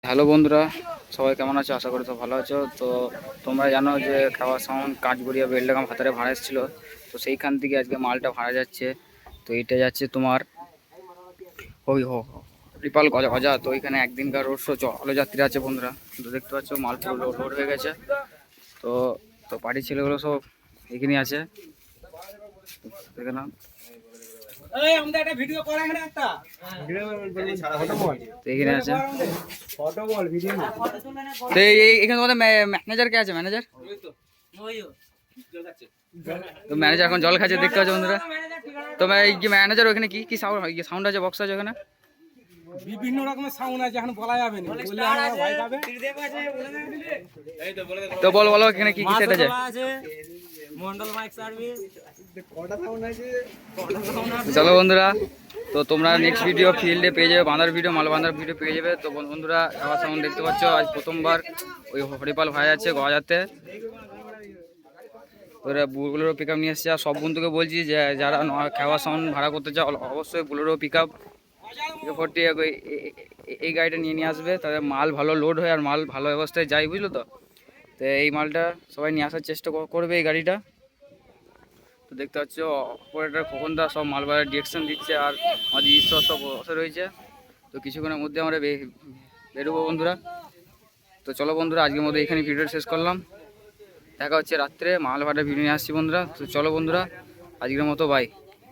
Hello বন্ধুরা, সবাই কেমন আছো? আশা করি তো ভালো আছো। তো তোমরা জানো যে খাওয়ার সাউন্ড কাঁচগড়িয়া বেলডাঙা ভাতারে ভাড়া এসেছিলো। তো সেইখান থেকে আজকে মালটা ভাড়া যাচ্ছে। তো এটা যাচ্ছে তোমার ওই রিপাল গজা গজা। তো ওইখানে একদিনকার রোড শো জলযাত্রী আছে বন্ধুরা। তো দেখতে পাচ্ছ মাল পুরো লোড হয়ে গেছে। তো তো পার্টির ছেলেগুলো সব এখানে আছে, দেখে না। তো এখানে আছে। তো এখানে তোমাদের ম্যানেজার কে আছে? ম্যানেজার তো ম্যানেজার এখন জল খাচ্ছে, দেখতে পাচ্ছ বন্ধুরা। তো এই যে ম্যানেজার ওখানে কি কি সাউন্ড আছে, বক্স আছে ওখানে? বিভিন্ন রকমের সাউন্ড আছে, এখন বলা যাবে না, বললে আমরা ভয় পাবে। তো বলো বলো এখানে কি কি সেট আছে? মন্ডল মাইক সার্ভিস কটা সাউন্ড আছে? চলো বন্ধুরা, তো তোমরা নেক্সট ভিডিও ফিল্ডে পেয়ে যাবে, বাঁধার ভিডিও, মাল বাঁধার ভিডিও পেয়ে যাবে। তো বন্ধুরা খাওয়ার সাউন্ড দেখতে পাচ্ছ, আজ প্রথমবার ওই হরিপাল ভাই আছে গজাতে। ওরা বুলেরো পিক আপ নিয়ে এসছে। আর সব বন্ধুকে বলছি যে যারা খাওয়ার সাউন্ড ভাড়া করতে চাও অবশ্যই বুলেরো পিক আপ 40 এই গাড়িটা নিয়ে আসবে। তাদের মাল ভালো লোড হয় আর মাল ভালো অবস্থায় যায়, বুঝলো তো। তো এই মালটা সবাই নিয়ে আসার চেষ্টা করবে এই গাড়িটা। তো দেখতে পাচ্ছ অপারেটর খোকনদা সব মালবাজার ডিরেকশন দিচ্ছে, আর আমাদের ঈশ্বর সব বসে রয়েছে। তো কিছুক্ষণের মধ্যে আমরা বেরোবো বন্ধুরা। তো চলো বন্ধুরা, আজকের মধ্যে এখানে ভিডিওটা শেষ করলাম। দেখা হচ্ছে রাত্রে মাল ভাড়ার ভিডিও নিয়ে আসছি বন্ধুরা। তো চলো বন্ধুরা, আজকের মতো বাই।